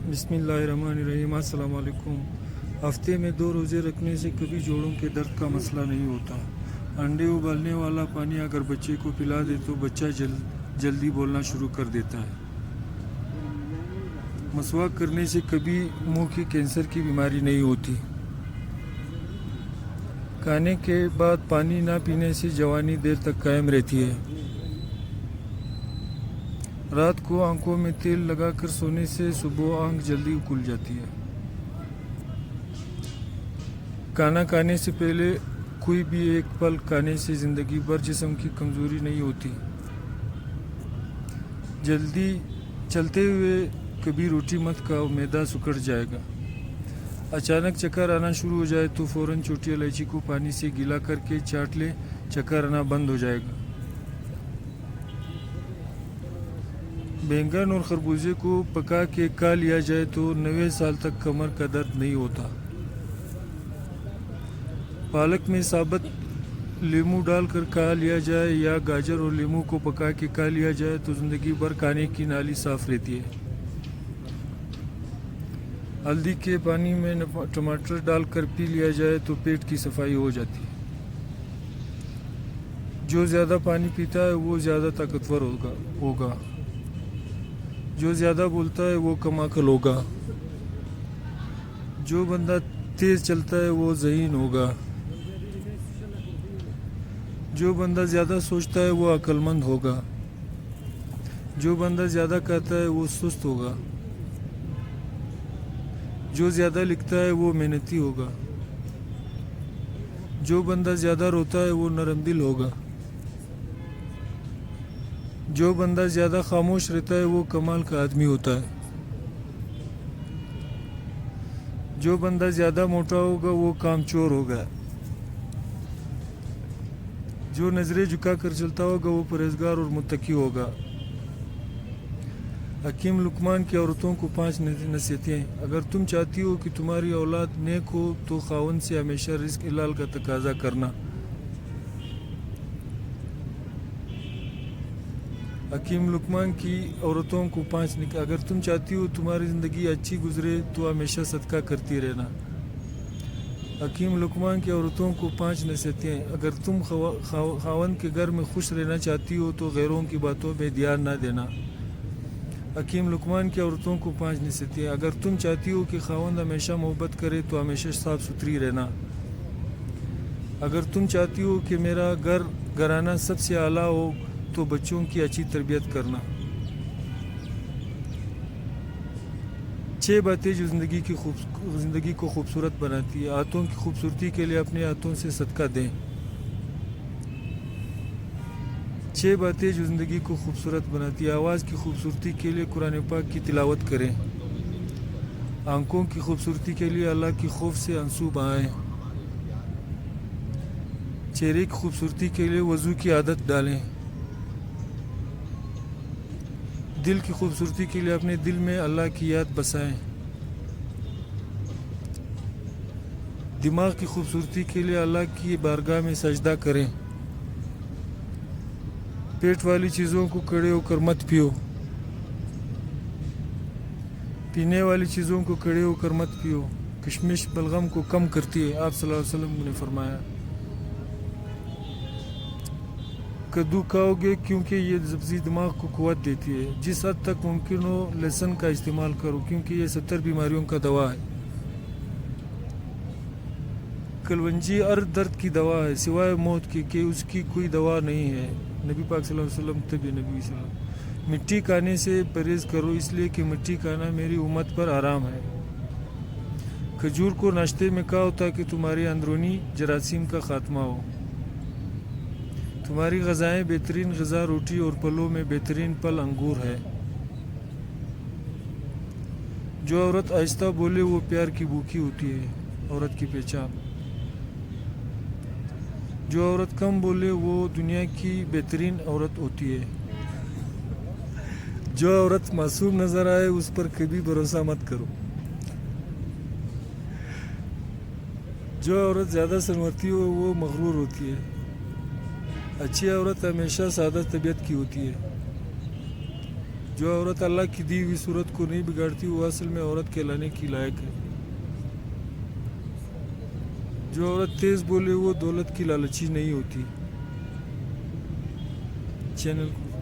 بسم اللہ الرحمن الرحیم۔ السلام علیکم۔ ہفتے میں 2 روزے رکھنے سے کبھی جوڑوں کے درد کا مسئلہ نہیں ہوتا۔ انڈے ابالنے والا پانی اگر بچے کو پلا دے تو بچہ جلدی بولنا شروع کر دیتا ہے۔ مسواک کرنے سے کبھی منہ کے کینسر کی بیماری نہیں ہوتی۔ کھانے کے بعد پانی نہ پینے سے جوانی دیر تک قائم رہتی ہے۔ رات کو آنکھوں میں تیل لگا کر سونے سے صبح آنکھ جلدی کھل جاتی ہے۔ کھانا کھانے سے پہلے کوئی بھی ایک پل کھانے سے زندگی بھر جسم کی کمزوری نہیں ہوتی۔ جلدی چلتے ہوئے کبھی روٹی مت کھاؤ، معدہ سکڑ جائے گا۔ اچانک چکر آنا شروع ہو جائے تو فوراً چھوٹی الائچی کو پانی سے گیلا کر کے چاٹ لے، چکر آنا بند ہو جائے گا۔ بینگن اور خربوزے کو پکا کے کھا لیا جائے تو 90 سال تک کمر کا درد نہیں ہوتا۔ پالک میں ثابت لیموں ڈال کر کھا لیا جائے یا گاجر اور لیموں کو پکا کے کھا لیا جائے تو زندگی بھر کھانے کی نالی صاف رہتی ہے۔ ہلدی کے پانی میں ٹماٹر ڈال کر پی لیا جائے تو پیٹ کی صفائی ہو جاتی ہے۔ جو زیادہ پانی پیتا ہے وہ زیادہ طاقتور ہوگا۔ جو زیادہ بولتا ہے وہ کم عقل ہوگا۔ جو بندہ تیز چلتا ہے وہ ذہین ہوگا۔ جو بندہ زیادہ سوچتا ہے وہ عقل مند ہوگا۔ جو بندہ زیادہ کھاتا ہے وہ سست ہوگا۔ جو زیادہ لکھتا ہے وہ محنتی ہوگا۔ جو بندہ زیادہ روتا ہے وہ نرم دل ہوگا۔ جو بندہ زیادہ خاموش رہتا ہے وہ کمال کا آدمی ہوتا ہے۔ جو بندہ زیادہ موٹا ہوگا وہ کام چور ہوگا۔ جو نظریں جھکا کر چلتا ہوگا وہ پرہیزگار اور متقی ہوگا۔ حکیم لقمان کی عورتوں کو 5 نصیحتیں۔ اگر تم چاہتی ہو کہ تمہاری اولاد نیک ہو تو خاوند سے ہمیشہ رزق حلال کا تقاضا کرنا۔ حکیم لقمان کی عورتوں کو 5 اگر تم چاہتی ہو تمہاری زندگی اچھی گزرے تو ہمیشہ صدقہ کرتی رہنا۔ حکیم لقمان کی عورتوں کو 5 نصیحتیں۔ اگر تم خاوند کے گھر میں خوش رہنا چاہتی ہو تو غیروں کی باتوں پہ دھیان نہ دینا۔ حکیم لقمان کی عورتوں کو 5 نصیحتیں۔ اگر تم چاہتی ہو کہ خاوند ہمیشہ محبت کرے تو ہمیشہ صاف ستھری رہنا۔ اگر تم چاہتی ہو کہ میرا گھرانہ سب سے اعلیٰ ہو تو بچوں کی اچھی تربیت کرنا۔ 6 باتیں جو زندگی کو خوبصورت بناتی ہے۔ ہاتھوں کی خوبصورتی کے لیے اپنے ہاتھوں سے صدقہ دیں۔ 6 باتیں جو زندگی کو خوبصورت بناتی ہے۔ آواز کی خوبصورتی کے لیے قرآن پاک کی تلاوت کریں۔ آنکھوں کی خوبصورتی کے لیے اللہ کی خوف سے آنسو بہائیں۔ چہرے کی خوبصورتی کے لیے وضو کی عادت ڈالیں۔ دل کی خوبصورتی کے لیے اپنے دل میں اللہ کی یاد بسائیں۔ دماغ کی خوبصورتی کے لیے اللہ کی بارگاہ میں سجدہ کریں۔ پیٹ والی چیزوں کو کھڑے ہو کر مت پیو۔ پینے والی چیزوں کو کھڑے ہو کر مت پیو۔ کشمش بلغم کو کم کرتی ہے، آپ صلی اللہ علیہ وسلم نے فرمایا۔ کدو کھاؤ گے کیونکہ یہ سبزی دماغ کو قوت دیتی ہے۔ جس حد تک ممکن ہو لہسن کا استعمال کرو کیونکہ یہ 70 بیماریوں کا دوا ہے۔ کلونجی ہر درد کی دوا ہے سوائے موت کی کہ اس کی کوئی دوا نہیں ہے۔ نبی پاک صلی اللہ علیہ وسلم طبی نبی صلی اللہ علیہ وسلم۔ مٹی کھانے سے پرہیز کرو اس لیے کہ مٹی کھانا میری امت پر حرام ہے۔ کھجور کو ناشتے میں کھاؤ تاکہ تمہارے اندرونی جراثیم کا خاتمہ ہو۔ تمہاری غذائیں بہترین غذا روٹی اور پھلوں میں بہترین پھل انگور ہے۔ جو عورت آہستہ بولے وہ پیار کی بھوکی ہوتی ہے، عورت کی پہچان۔ جو عورت کم بولے وہ دنیا کی بہترین عورت ہوتی ہے۔ جو عورت معصوم نظر آئے اس پر کبھی بھروسہ مت کرو۔ جو عورت زیادہ شرماتی ہو وہ مغرور ہوتی ہے۔ اچھی عورت ہمیشہ سادہ طبیعت کی ہوتی ہے۔ جو عورت اللہ کی دی ہوئی صورت کو نہیں بگاڑتی وہ اصل میں عورت کہلانے کی لائق ہے. جو عورت تیز بولے وہ دولت کی لالچی نہیں ہوتی. چینل کو